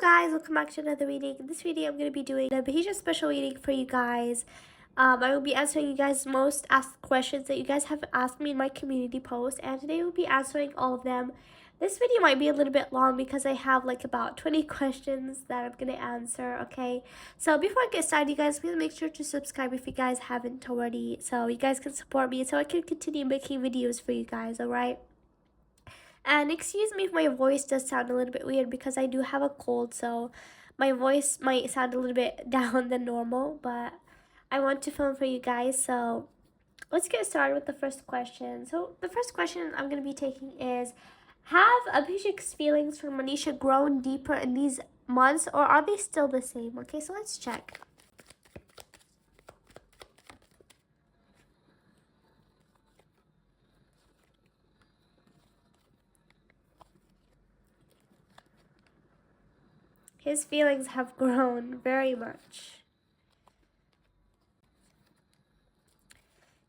guys, welcome back to another reading. In this video, I'm going to be doing a Abhisha special reading for you guys. I will be answering you guys' most asked questions that you guys have asked me in my community post, and today we'll be answering all of them. This video might be a little bit long because I have like about 20 questions that I'm going to answer, okay? So before I get started, you guys, please make sure to subscribe if you guys haven't already, so you guys can support me so I can continue making videos for you guys, alright? And excuse me if my voice does sound a little bit weird because I do have a cold, so my voice might sound a little bit down than normal, but I want to film for you guys. So let's get started with the first question. So the first question I'm going to be taking is, have Abhishek's feelings for Manisha grown deeper in these months, or are they still the same? Okay, so let's check. His feelings have grown very much.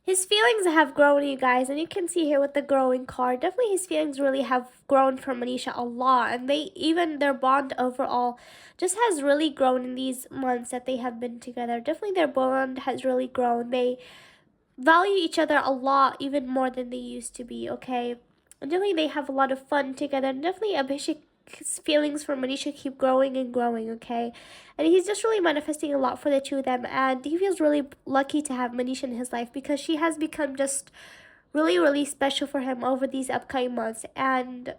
His feelings have grown, you guys, and you can see here with the growing card, definitely his feelings really have grown for Manisha a lot, and their bond overall just has really grown in these months that they have been together. Definitely their bond has really grown. They value each other a lot, even more than they used to be, okay? And definitely they have a lot of fun together, and definitely Abhishek's feelings for Manisha keep growing and growing, okay? And he's just really manifesting a lot for the two of them, and he feels really lucky to have Manisha in his life because she has become just really, really special for him over these upcoming months, and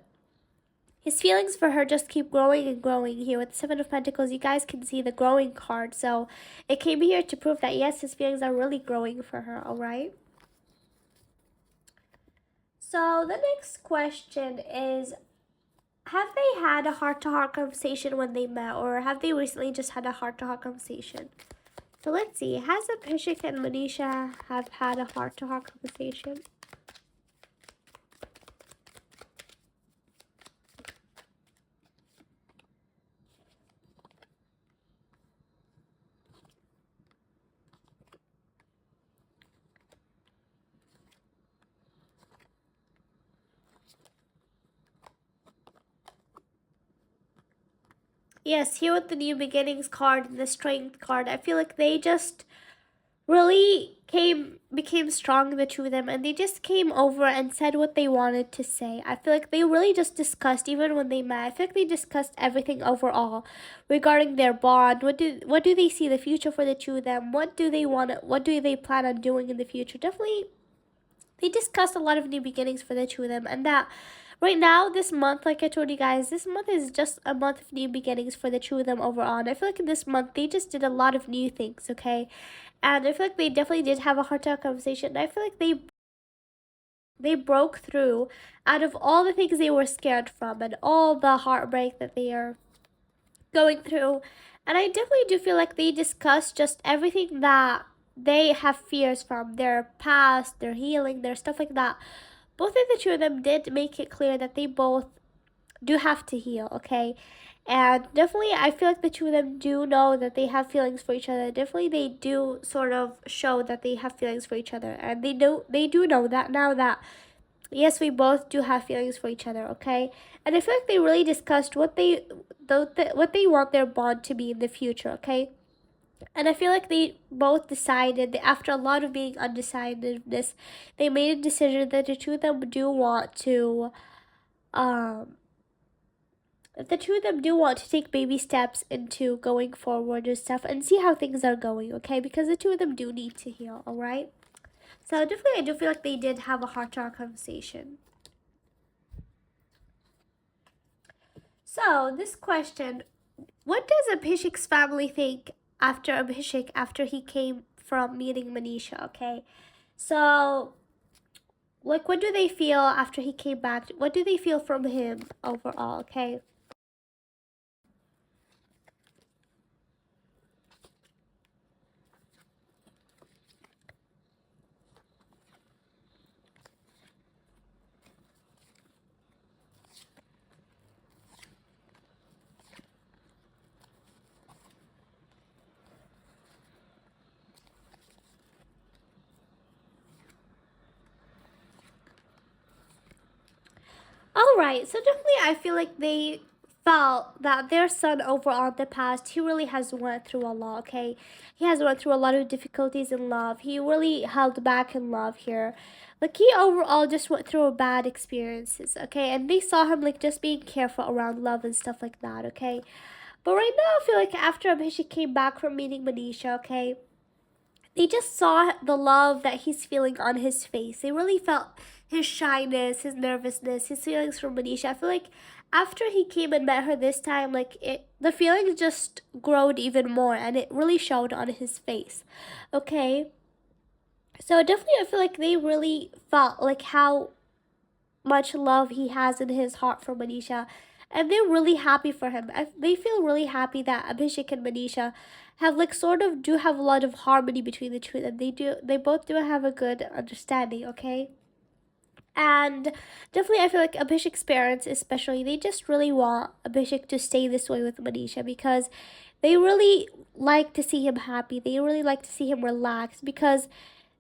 his feelings for her just keep growing and growing. Here with the Seven of Pentacles, you guys can see the growing card. So it came here to prove that, yes, his feelings are really growing for her, all right? So the next question is, have they had a heart-to-heart conversation when they met, or have they recently just had a heart-to-heart conversation? So let's see. Has Abhishek and Manisha have had a heart-to-heart conversation? Yes, here with the New Beginnings card and the Strength card, I feel like they just really became strong, the two of them, and they just came over and said what they wanted to say. I feel like they really just discussed, even when they met, I feel like they discussed everything overall regarding their bond. What do they see the future for the two of them? What do they plan on doing in the future? Definitely they discussed a lot of new beginnings for the two of them, and that right now, this month, like I told you guys, this month is just a month of new beginnings for the two of them overall. And I feel like in this month, they just did a lot of new things, okay? And I feel like they definitely did have a heart-to-heart conversation. And I feel like they broke through out of all the things they were scared from and all the heartbreak that they are going through. And I definitely do feel like they discussed just everything that they have fears from, their past, their healing, their stuff like that. Both of the two of them did make it clear that they both do have to heal, okay? And definitely I feel like the two of them do know that they have feelings for each other. Definitely they do sort of show that they have feelings for each other, and they do know that now, that yes, we both do have feelings for each other, okay? And I feel like they really discussed what they want their bond to be in the future, okay? And I feel like they both decided that after a lot of being undecidedness, they made a decision that the two of them do want to take baby steps into going forward and stuff and see how things are going, okay? Because the two of them do need to heal, all right? So definitely I do feel like they did have a heart-to-heart conversation. So this question, what does Abhishek's family think after he came from meeting Manisha, okay? So like, what do they feel after he came back? What do they feel from him overall, okay? All right, so definitely I feel like they felt that their son overall in the past, he really has went through a lot, okay? He has went through a lot of difficulties in love. He really held back in love here. Like he overall just went through bad experiences, okay? And they saw him like just being careful around love and stuff like that, okay? But right now I feel like after Abhisha came back from meeting Manisha, okay? They just saw the love that he's feeling on his face. They really felt his shyness, his nervousness, his feelings for Manisha. I feel like after he came and met her this time, like the feelings just growed even more, and it really showed on his face. Okay, so definitely, I feel like they really felt like how much love he has in his heart for Manisha, and they're really happy for him. They feel really happy that Abhishek and Manisha have like sort of do have a lot of harmony between the two of them. They both do have a good understanding, okay? And definitely I feel like Abhishek's parents especially, they just really want Abhishek to stay this way with Manisha because they really like to see him happy. They really like to see him relaxed because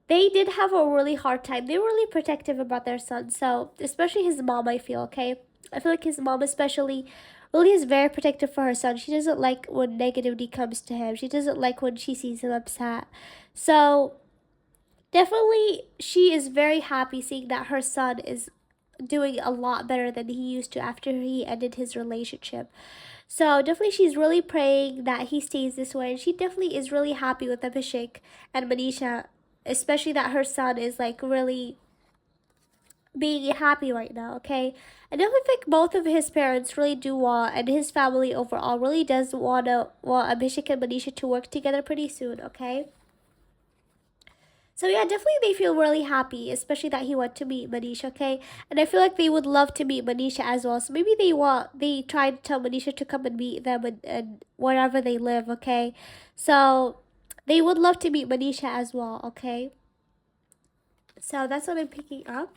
they did have a really hard time. They were really protective about their son. So, especially his mom, I feel, okay? I feel like his mom, especially, really is very protective for her son. She doesn't like when negativity comes to him, she doesn't like when she sees him upset. So, definitely, she is very happy seeing that her son is doing a lot better than he used to after he ended his relationship. So definitely she's really praying that he stays this way, and she definitely is really happy with Abhishek and Manisha, especially that her son is like really being happy right now, okay? I definitely think both of his parents really do want, and his family overall really does want Abhishek and Manisha to work together pretty soon, okay? So yeah, definitely they feel really happy, especially that he went to meet Manisha, okay? And I feel like they would love to meet Manisha as well. So maybe they try to tell Manisha to come and meet them and wherever they live, okay? So they would love to meet Manisha as well, okay? So that's what I'm picking up.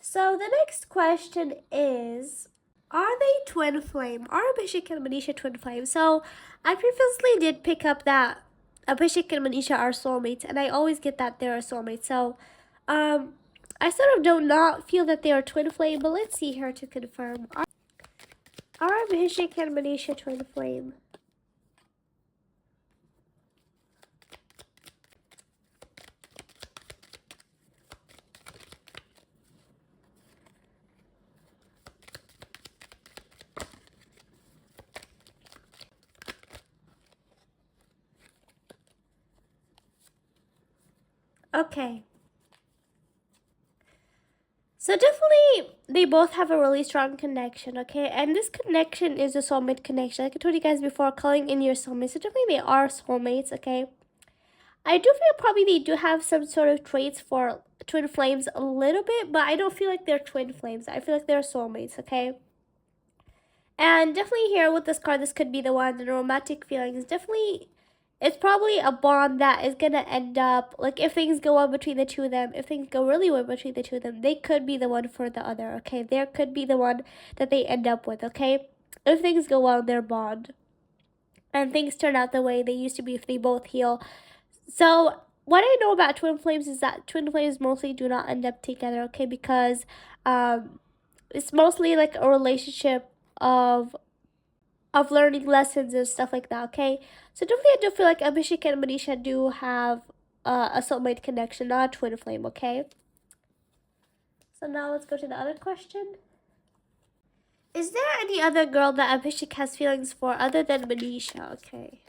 So the next question is, are they twin flame? Are Abhishek and Manisha twin flame? So I previously did pick up that Abhishek and Manisha are soulmates, and I always get that they're soulmates. So um I sort of do not feel that they are twin flame, but let's see here to confirm. Are Abhishek and Manisha twin flame? Okay. So definitely they both have a really strong connection, okay? And this connection is a soulmate connection. Like I told you guys before, calling in your soulmate. So definitely they are soulmates, okay? I do feel probably they do have some sort of traits for twin flames a little bit, but I don't feel like they're twin flames. I feel like they're soulmates, okay? And definitely here with this card, this could be the one, the romantic feelings. Definitely, it's probably a bond that is gonna end up, like if things go well between the two of them, if things go really well between the two of them, they could be the one for the other, okay? There could be the one that they end up with, okay? If things go well in their bond. And things turn out the way they used to be if they both heal. So what I know about twin flames is that twin flames mostly do not end up together, okay? Because it's mostly like a relationship of learning lessons and stuff like that, okay? So definitely I do feel like Abhishek and Manisha do have a soulmate connection, not a twin flame, okay? So now let's go to the other question. Is there any other girl that Abhishek has feelings for other than Manisha? Okay.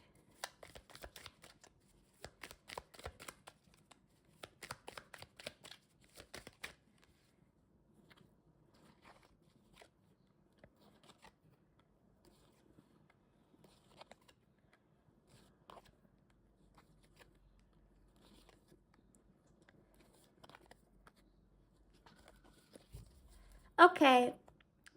Okay.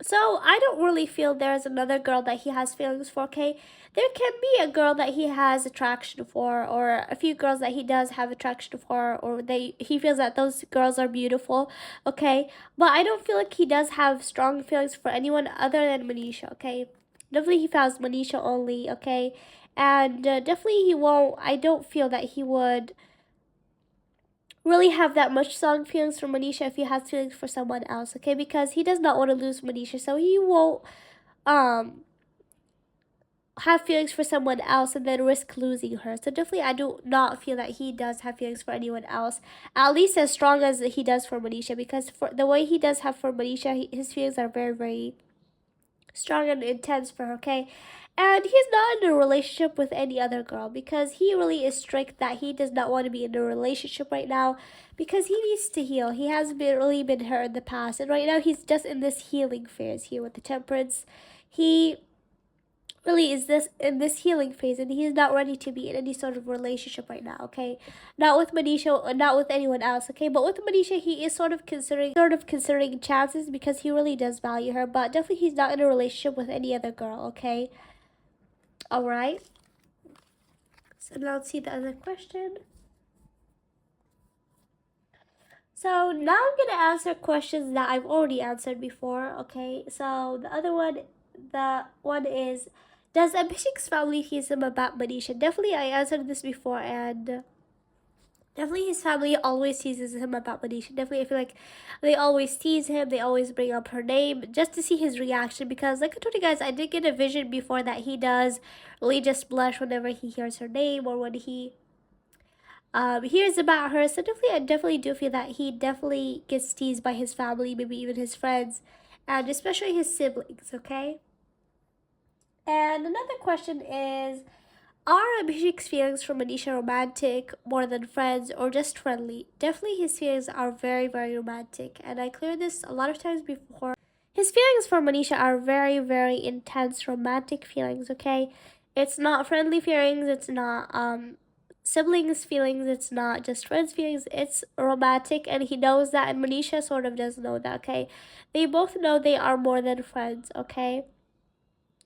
So I don't really feel there's another girl that he has feelings for, okay? There can be a girl that he has attraction for, or a few girls that he does have attraction for, or he feels that those girls are beautiful, okay? But I don't feel like he does have strong feelings for anyone other than Manisha, okay? Definitely he feels Manisha only, okay? And definitely he won't, I don't feel that he would really have that much strong feelings for Manisha if he has feelings for someone else, okay? Because he does not want to lose Manisha, so he won't um have feelings for someone else and then risk losing her. So definitely I do not feel that he does have feelings for anyone else, at least as strong as he does for Manisha, because for the way he does have for Manisha, his feelings are very, very strong and intense for her, okay? And he's not in a relationship with any other girl because he really is strict that he does not want to be in a relationship right now because he needs to heal. He has really been hurt in the past, and right now he's just in this healing phase here with the temperance. He really is this in this healing phase, and he is not ready to be in any sort of relationship right now, okay? Not with Manisha, not with anyone else, okay? But with Manisha, he is sort of considering chances because he really does value her, but definitely he's not in a relationship with any other girl, okay? All right, so now let's see the other question. So now I'm gonna answer questions that I've already answered before, okay? So the one is, does Abhishek's family tease him about Manisha? Definitely, I answered this before, and definitely his family always teases him about Manisha. Definitely, I feel like they always tease him. They always bring up her name just to see his reaction. Because, like I told you guys, I did get a vision before that he does really just blush whenever he hears her name or when he hears about her. So definitely, I definitely do feel that he definitely gets teased by his family, maybe even his friends, and especially his siblings. Okay. And another question is, are Abhishek's feelings for Manisha romantic, more than friends, or just friendly? Definitely his feelings are very, very romantic, and I cleared this a lot of times before. His feelings for Manisha are very, very intense romantic feelings, okay? It's not friendly feelings, it's not siblings feelings, it's not just friends feelings, it's romantic, and he knows that, and Manisha sort of does know that, okay? They both know they are more than friends, okay?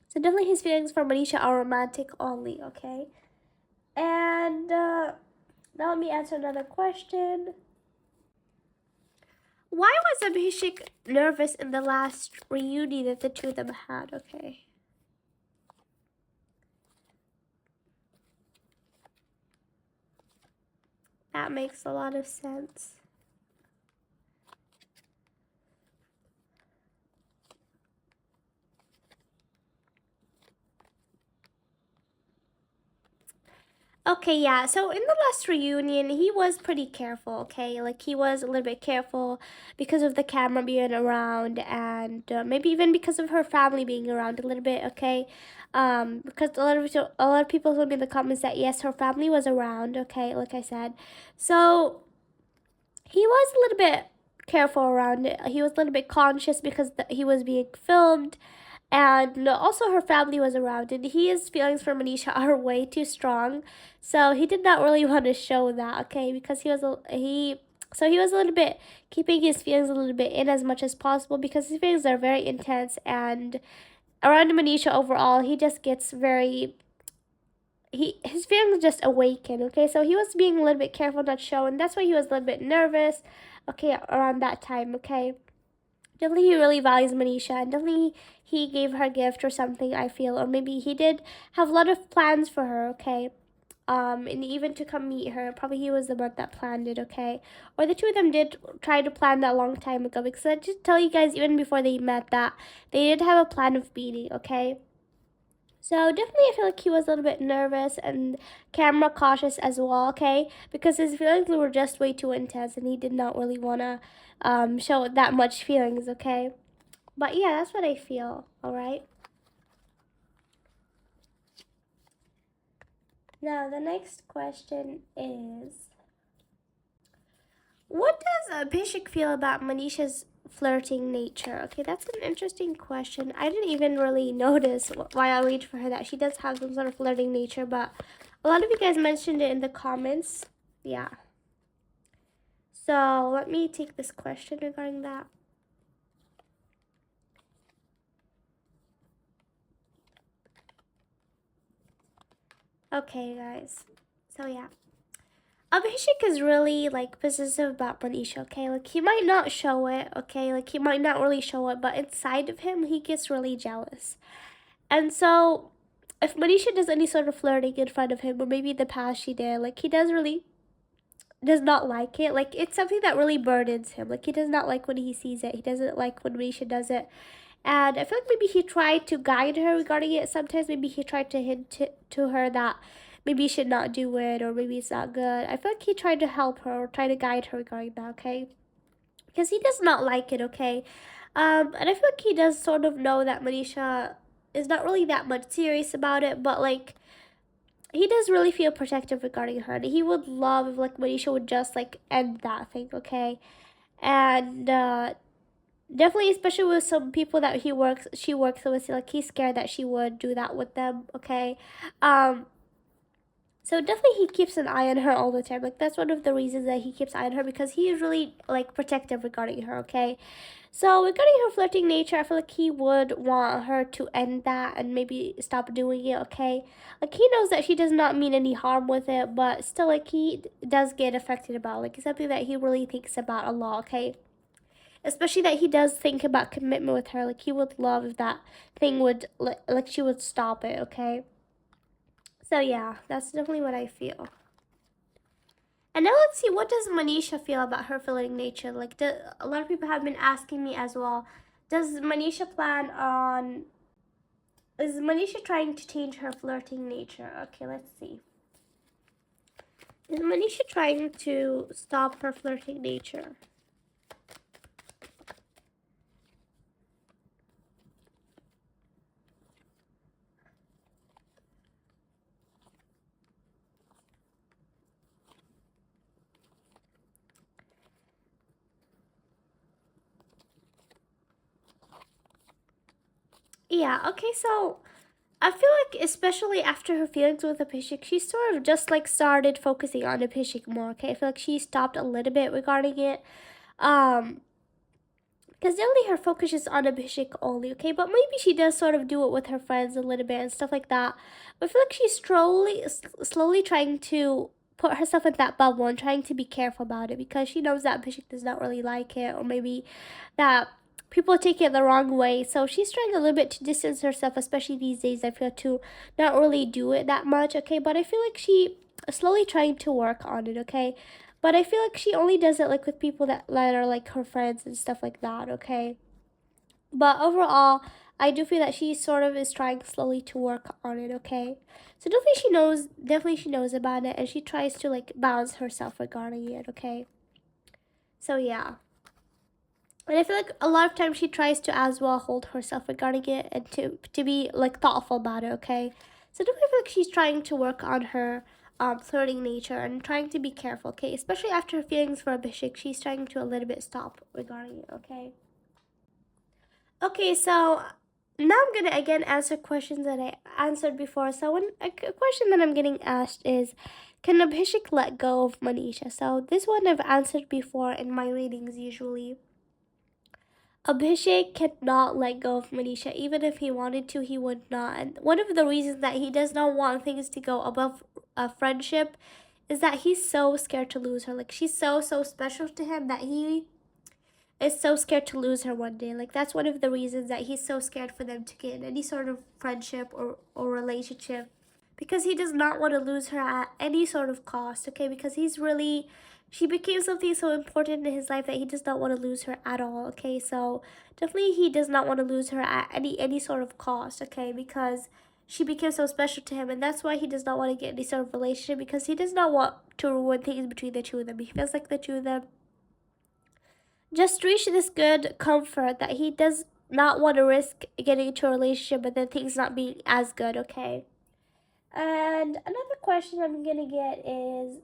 So definitely his feelings for Manisha are romantic only, okay? And now let me answer another question. Why was Abhishek nervous in the last reunion that the two of them had? Okay. That makes a lot of sense. Okay, yeah. So in the last reunion, he was pretty careful, okay? Like, he was a little bit careful because of the camera being around, and maybe even because of her family being around a little bit, okay? Because a lot of people told me in the comments that yes, her family was around, okay? Like I said. So he was a little bit careful around it. He was a little bit conscious because he was being filmed, and also her family was around, and his feelings for Manisha are way too strong, so he did not really want to show that, okay? Because he was a little bit keeping his feelings a little bit in as much as possible because his feelings are very intense, and around Manisha overall, he just gets very his feelings just awaken, okay? So he was being a little bit careful not to show, and that's why he was a little bit nervous, okay, around that time, okay? Definitely he really values Manisha, and definitely he gave her a gift or something, I feel, or maybe he did have a lot of plans for her, okay? And even to come meet her, probably he was the one that planned it, okay? Or the two of them did try to plan that a long time ago, because I just tell you guys, even before they met, that they did have a plan of meeting, okay? So definitely I feel like he was a little bit nervous and camera cautious as well, okay? Because his feelings were just way too intense, and he did not really want to show that much feelings, okay? But yeah, that's what I feel, alright? Now the next question is, what does Abhishek feel about Manisha's flirting nature? Okay, that's an interesting question. I didn't even really notice while I waited for her that she does have some sort of flirting nature, but a lot of you guys mentioned it in the comments. Yeah. So let me take this question regarding that. Okay, guys. So yeah. Abhishek is really like possessive about Manisha, okay? Like, he might not show it, okay? Like, he might not really show it, but inside of him, he gets really jealous. And so, if Manisha does any sort of flirting in front of him, or maybe in the past she did, like, he does really does not like it. Like, it's something that really burdens him. Like, he does not like when he sees it. He doesn't like when Manisha does it. And I feel like maybe he tried to guide her regarding it. Sometimes maybe he tried to hint to her that maybe you should not do it, or maybe it's not good. I feel like he tried to help her or try to guide her regarding that, okay? Because he does not like it, okay? And I feel like he does sort of know that Manisha is not really that much serious about it, but like, he does really feel protective regarding her. And he would love if like Manisha would just like end that thing, okay? And definitely, especially with some people that she works with, like he's scared that she would do that with them, okay? Um, so definitely he keeps an eye on her all the time. Like, that's one of the reasons that he keeps an eye on her, because he is really like protective regarding her, okay? So regarding her flirting nature, I feel like he would want her to end that and maybe stop doing it, okay? Like, he knows that she does not mean any harm with it, but still, like, he does get affected about it. Like, it's something that he really thinks about a lot, okay? Especially that he does think about commitment with her. Like, he would love if that thing would, like she would stop it, okay? So yeah, that's definitely what I feel. And now let's see, what does Manisha feel about her flirting nature? Like, a lot of people have been asking me as well. Does Manisha plan on? Is Manisha trying to change her flirting nature? Okay, let's see. Is Manisha trying to stop her flirting nature? Yeah, okay, so I feel like, especially after her feelings with Abhishek, she sort of just like started focusing on Abhishek more, okay? I feel like she stopped a little bit regarding it. Um, because definitely her focus is on Abhishek only, okay? But maybe she does sort of do it with her friends a little bit and stuff like that. But I feel like she's slowly trying to put herself in that bubble and trying to be careful about it, because she knows that Abhishek does not really like it, or maybe that people take it the wrong way. So she's trying a little bit to distance herself, especially these days, I feel, to not really do it that much, okay? But I feel like she is slowly trying to work on it, okay? But I feel like she only does it like with people that are like her friends and stuff like that, okay? But overall, I do feel that she sort of is trying slowly to work on it, okay? So definitely she knows about it, and she tries to like balance herself regarding it, okay? So yeah. And I feel like a lot of times she tries to as well hold herself regarding it, and to be like thoughtful about it, okay? So definitely feel like she's trying to work on her flirting nature and trying to be careful, okay? Especially after her feelings for Abhishek, she's trying to a little bit stop regarding it, okay? Okay, so now I'm gonna again answer questions that I answered before. So a question that I'm getting asked is, can Abhishek let go of Manisha? So this one I've answered before in my readings usually. Abhishek cannot let go of Manisha. Even if he wanted to, he would not. And one of the reasons that he does not want things to go above a friendship is that he's so scared to lose her. Like, she's so special to him that he is so scared to lose her one day. Like, that's one of the reasons that he's so scared for them to get in any sort of friendship or relationship, because he does not want to lose her at any sort of cost, okay? Because she became something so important in his life that he does not want to lose her at all, okay? So definitely he does not want to lose her at any sort of cost, okay? Because she became so special to him, and that's why he does not want to get any sort of relationship, because he does not want to ruin things between the two of them. He feels like the two of them just reach this good comfort that he does not want to risk getting into a relationship but then things not being as good, okay? And another question I'm gonna get is,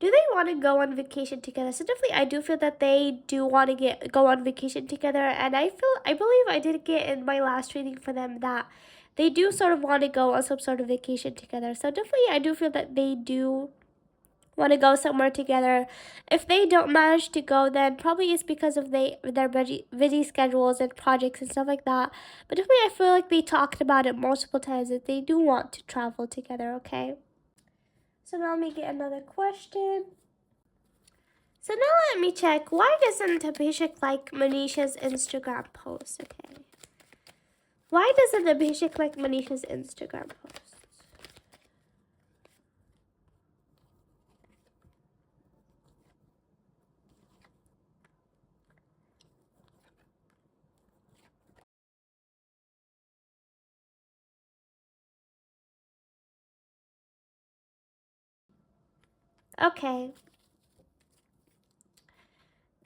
do they want to go on vacation together? So definitely I do feel that they do want to go on vacation together, and I believe I did get in my last reading for them that they do sort of want to go on some sort of vacation together. So definitely I do feel that they do want to go somewhere together. If they don't manage to go, then probably it's because of their busy schedules and projects and stuff like that. But definitely I feel like they talked about it multiple times that they do want to travel together, okay? So now let me get another question. So now let me check, why doesn't Abhishek like Manisha's Instagram post, okay? Why doesn't Abhishek like Manisha's Instagram post? Okay.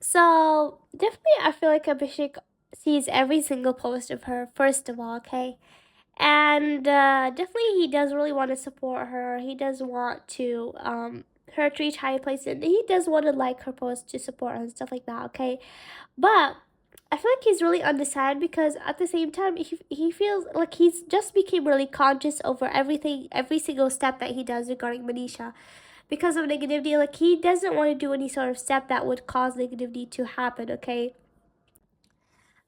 So definitely I feel like Abhishek sees every single post of her, first of all, okay? And definitely he does really want to support her. He does want to her to reach high places. And he does want to like her post to support her and stuff like that, okay? But I feel like he's really undecided because at the same time he feels like he's just became really conscious over everything, every single step that he does regarding Manisha because of negativity. Like he doesn't want to do any sort of step that would cause negativity to happen, okay?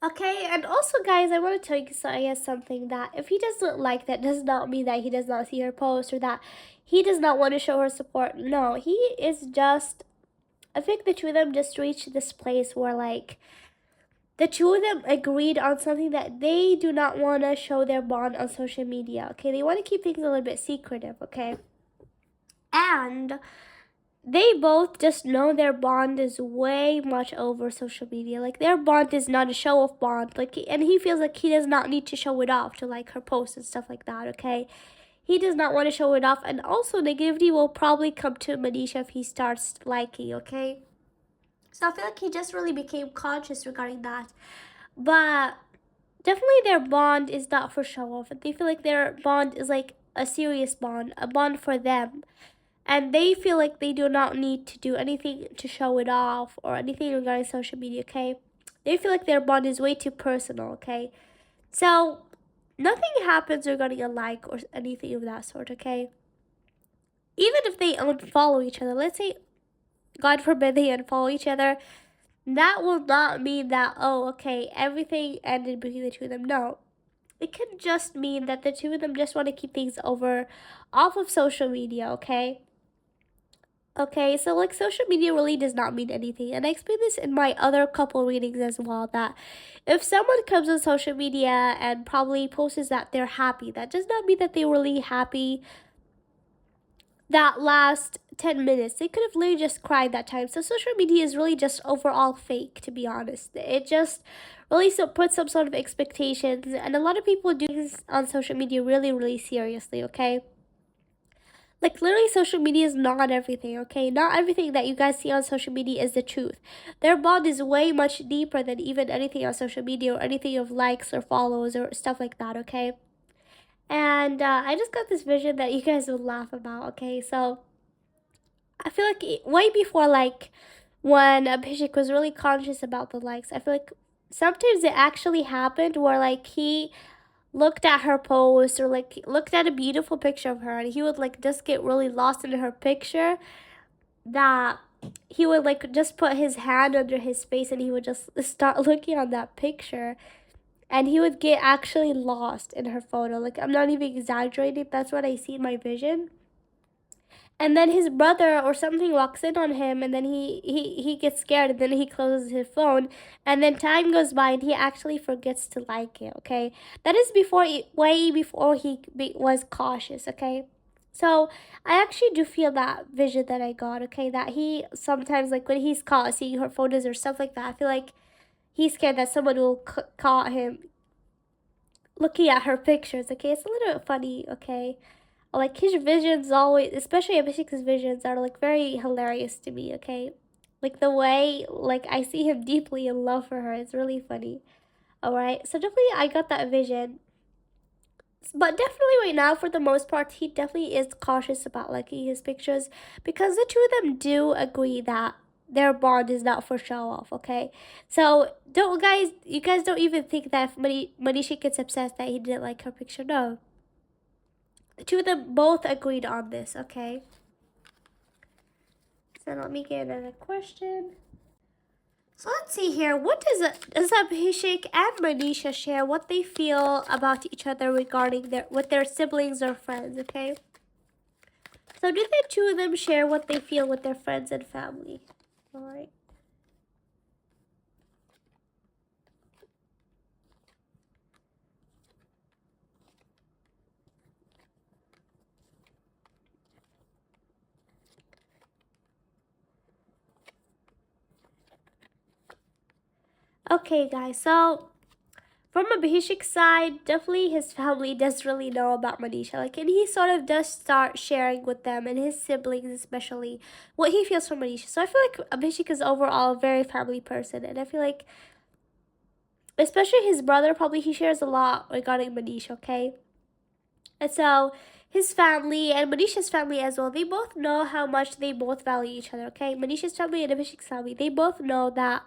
Okay, and also, guys, I want to tell you guys something that if he doesn't like that, does not mean that he does not see her post or that he does not want to show her support. No, he is just. I think the two of them just reached this place where, like, the two of them agreed on something that they do not want to show their bond on social media. Okay, they want to keep things a little bit secretive. Okay, and they both just know their bond is way much over social media. Like their bond is not a show off bond. Like and he feels like he does not need to show it off to like her posts and stuff like that, okay? He does not want to show it off, and also negativity will probably come to Manisha if he starts liking, okay? So I feel like he just really became conscious regarding that. But definitely their bond is not for show off. They feel like their bond is like a serious bond, a bond for them, and they feel like they do not need to do anything to show it off or anything regarding social media, okay? They feel like their bond is way too personal, okay? So nothing happens regarding a like or anything of that sort, okay? Even if they unfollow each other, let's say God forbid they unfollow each other, that will not mean that, oh, okay, everything ended between the two of them. No, it can just mean that the two of them just want to keep things over off of social media, okay? Okay, so like social media really does not mean anything. And I explained this in my other couple readings as well, that if someone comes on social media and probably posts that they're happy, that does not mean that they're really happy that last 10 minutes. They could have literally just cried that time. So social media is really just overall fake, to be honest. It just really puts some sort of expectations, and a lot of people do this on social media really, really seriously, okay? Like literally social media is not everything, okay? Not everything that you guys see on social media is the truth. Their bond is way much deeper than even anything on social media or anything of likes or follows or stuff like that, okay? And I just got this vision that you guys would laugh about, okay? So I feel like way before, like, when Abhishek was really conscious about the likes, I feel like sometimes it actually happened where, like, he looked at her post or like looked at a beautiful picture of her and he would like just get really lost in her picture, that he would like just put his hand under his face and he would just start looking on that picture and he would get actually lost in her photo. Like I'm not even exaggerating, that's what I see in my vision. And then his brother or something walks in on him and then he gets scared and then he closes his phone, and then time goes by and he actually forgets to like it, okay? That is before way before was cautious, okay? So I actually do feel that vision that I got, okay? That he sometimes, like when he's caught seeing her photos or stuff like that, I feel like he's scared that someone will caught him looking at her pictures, okay? It's a little bit funny, okay? Like his visions always, especially Abhishek's visions, are like very hilarious to me, okay? Like the way like I see him deeply in love for her, it's really funny. Alright, so definitely I got that vision. But definitely right now, for the most part, he definitely is cautious about liking his pictures because the two of them do agree that their bond is not for show off, okay? So don't guys, you guys don't even think that if Manisha gets upset that he didn't like her picture. No, the two of them both agreed on this, okay? So let me get another question. So let's see here. What does Abhishek and Manisha share what they feel about each other regarding their siblings or friends, okay? So do the two of them share what they feel with their friends and family? Alright. Okay guys, so from Abhishek's side, definitely his family does really know about Manisha. Like, and he sort of does start sharing with them and his siblings, especially, what he feels for Manisha. So I feel like Abhishek is overall a very family person, and I feel like, especially his brother, probably he shares a lot regarding Manisha. Okay, and so his family and Manisha's family as well, they both know how much they both value each other. Okay, Manisha's family and Abhishek's family, they both know that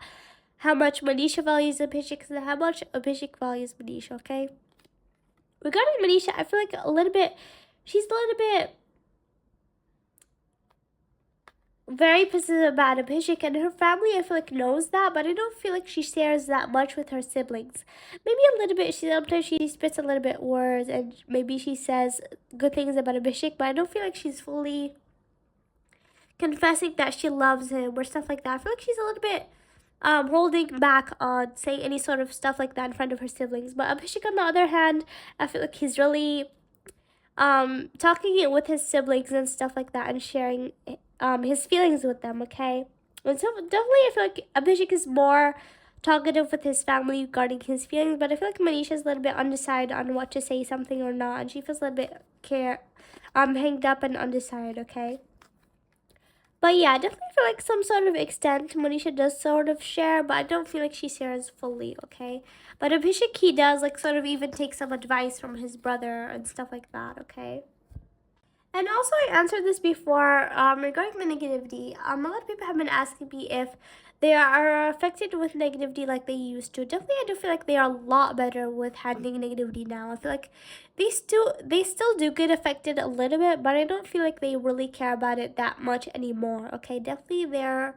how much Manisha values Abhishek and how much Abhishek values Manisha. Okay. Regarding Manisha, I feel like she's a little bit very possessive about Abhishek, and her family, I feel like, knows that, but I don't feel like she shares that much with her siblings. Maybe a little bit, sometimes she spits a little bit words, and maybe she says good things about Abhishek, but I don't feel like she's fully confessing that she loves him or stuff like that. I feel like she's a little bit holding back on saying any sort of stuff like that in front of her siblings. But Abhishek, on the other hand, I feel like he's really talking it with his siblings and stuff like that, and sharing his feelings with them. Okay, and so definitely I feel like Abhishek is more talkative with his family regarding his feelings, but I feel like Manisha is a little bit undecided on what to say something or not, and she feels a little bit hanged up and undecided. Okay. But yeah, I definitely feel like some sort of extent Manisha does sort of share, but I don't feel like she shares fully, okay? But Abhishek, he does like sort of even take some advice from his brother and stuff like that, okay? And also, I answered this before regarding the negativity. A lot of people have been asking me if they are affected with negativity like they used to. Definitely, I do feel like they are a lot better with handling negativity now. I feel like they still do get affected a little bit, but I don't feel like they really care about it that much anymore. Okay, definitely they're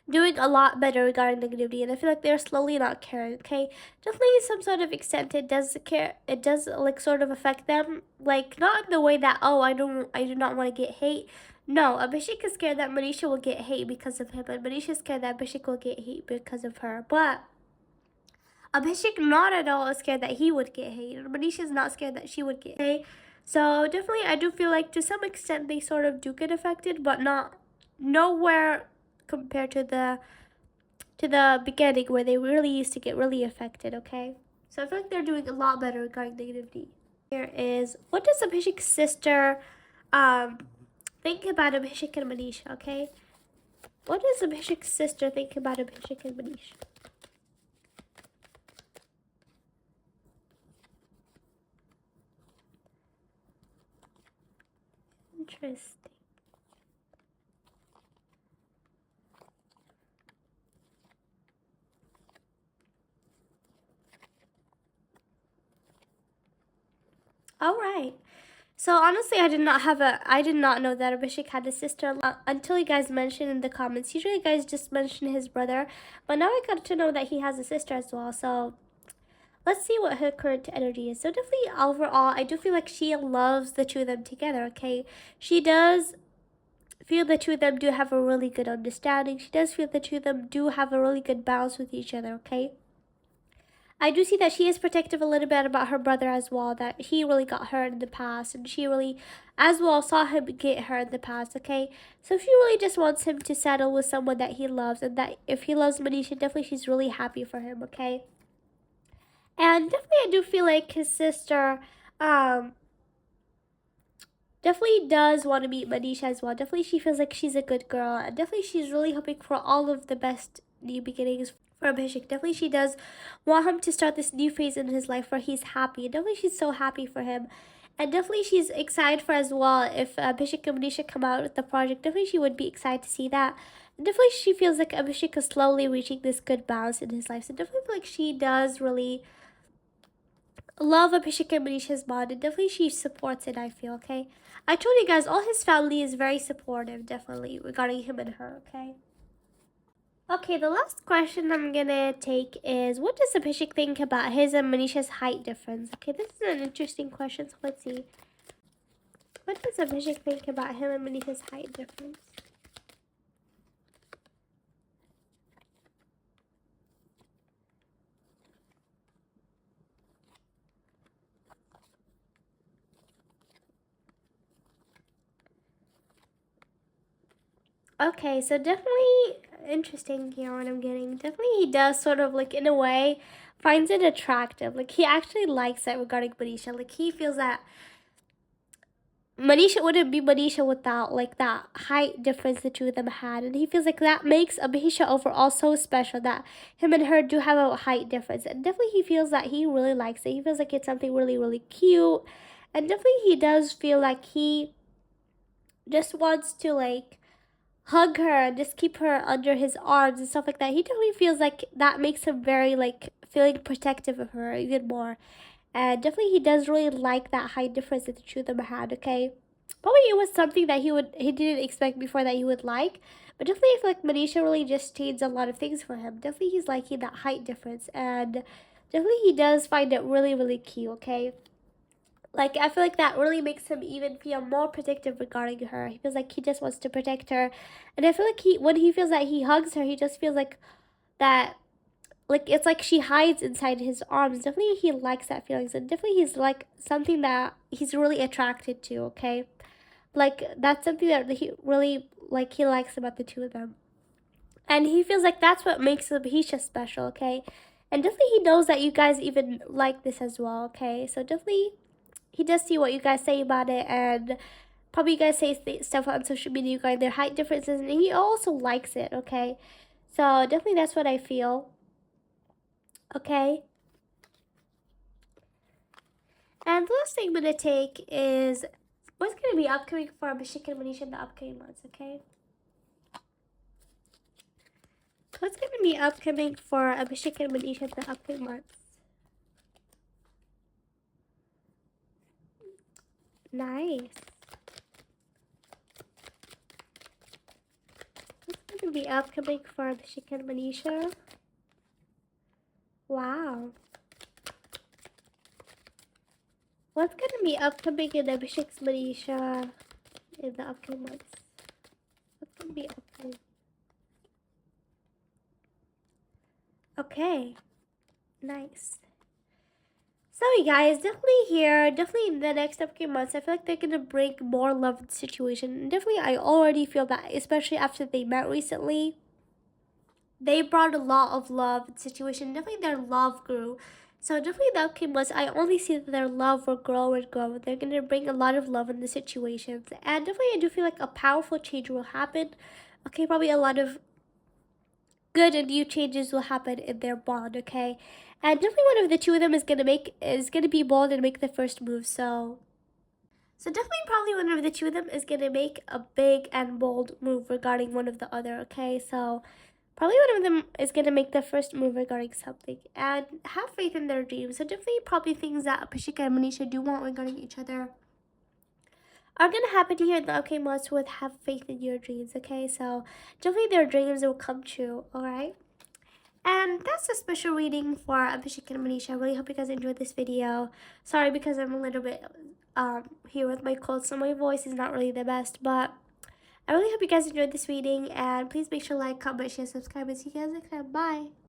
doing a lot better regarding negativity, and I feel like they're slowly not caring. Okay, definitely some sort of extent it does care, it does like sort of affect them, like not in the way that, oh, I do not want to get hate. No, Abhishek is scared that Manisha will get hate because of him, and Manisha is scared that Abhishek will get hate because of her. But Abhishek not at all is scared that he would get hate, and Manisha is not scared that she would get hate. So definitely I do feel like to some extent they sort of do get affected, but not nowhere compared to the beginning where they really used to get really affected. Okay, so I feel like they're doing a lot better regarding negativity. Here is, what does Abhishek's sister um think about Abhishek and Manisha? Okay, what does Abhishek's sister think about Abhishek and Manisha? Interesting. All right. So honestly, I did not know that Abhishek had a sister until you guys mentioned in the comments. Usually, you guys just mention his brother, but now I got to know that he has a sister as well. So let's see what her current energy is. So definitely, overall, I do feel like she loves the two of them together. Okay, she does feel the two of them do have a really good understanding. She does feel the two of them do have a really good balance with each other. Okay. I do see that she is protective a little bit about her brother as well, that he really got hurt in the past, and she really, as well, saw him get hurt in the past, okay? So she really just wants him to settle with someone that he loves, and that if he loves Manisha, definitely she's really happy for him, okay? And definitely I do feel like his sister, definitely does want to meet Manisha as well. Definitely she feels like she's a good girl, and definitely she's really hoping for all of the best new beginnings for Abhishek. Definitely she does want him to start this new phase in his life where he's happy. Definitely she's so happy for him. And definitely she's excited for as well if Abhishek and Manisha come out with the project. Definitely she would be excited to see that. And definitely she feels like Abhishek is slowly reaching this good balance in his life. So definitely feel like she does really love Abhishek and Manisha's bond, and definitely she supports it, I feel, okay? I told you guys, all his family is very supportive, definitely, regarding him and her, okay? Okay, the last question I'm gonna take is, what does Abhishek think about his and Manisha's height difference? Okay, this is an interesting question, so let's see. What does Abhishek think about him and Manisha's height difference? Okay, so definitely interesting here what I'm getting. Definitely he does sort of like in a way finds it attractive. Like, he actually likes it regarding Manisha. Like, he feels that Manisha wouldn't be Manisha without like that height difference the two of them had, and he feels like that makes Abhisha overall so special that him and her do have a height difference, and definitely he feels that he really likes it. He feels like it's something really really cute, and definitely he does feel like he just wants to like hug her and just keep her under his arms and stuff like that. He definitely feels like that makes him very like feeling protective of her even more. And definitely he does really like that height difference that the two of them had, okay? Probably it was something that he didn't expect before that he would like. But definitely I feel like Manisha really just changed a lot of things for him. Definitely he's liking that height difference, and definitely he does find it really, really cute, okay? Like, I feel like that really makes him even feel more protective regarding her. He feels like he just wants to protect her. And I feel like when he feels that he hugs her, he just feels like that, like it's like she hides inside his arms. Definitely he likes that feelings, and definitely he's like something that he's really attracted to, okay? Like, that's something that he really like he likes about the two of them. And he feels like that's what makes Abhisha special, okay? And definitely he knows that you guys even like this as well, okay? So definitely he does see what you guys say about it, and probably you guys say stuff on social media regarding their height differences, and he also likes it, okay? So definitely that's what I feel, okay? And the last thing I'm gonna take is what's gonna be upcoming for Abhishek and Manisha in the upcoming months, okay? What's gonna be upcoming for Abhishek and Manisha in the upcoming months? Nice. What's gonna be upcoming for Abhishek and Manisha? Wow. What's gonna be upcoming in Abhishek's Manisha in the upcoming months? What's gonna be upcoming? Okay. Nice. So you guys, definitely here, definitely in the next upcoming months, I feel like they're gonna bring more love in the situation. And definitely I already feel that, especially after they met recently, they brought a lot of love in the situation. Definitely their love grew. So definitely the upcoming months, I only see that their love will grow and grow. They're gonna bring a lot of love in the situations. And definitely I do feel like a powerful change will happen. Okay, probably a lot of good and new changes will happen in their bond, okay? And definitely one of the two of them is gonna be bold and make the first move. So definitely probably one of the two of them is gonna make a big and bold move regarding one of the other, okay? So probably one of them is gonna make the first move regarding something and have faith in their dreams. So definitely probably things that Pashika and Manisha do want regarding each other are gonna happen here in the upcoming months with have faith in your dreams, okay? So definitely their dreams will come true, alright? And that's a special reading for Abhishek and Manisha. I really hope you guys enjoyed this video. Sorry because I'm a little bit here with my cold, so my voice is not really the best, but I really hope you guys enjoyed this reading, and please make sure to like, comment, share, subscribe, and see you guys next time. Bye!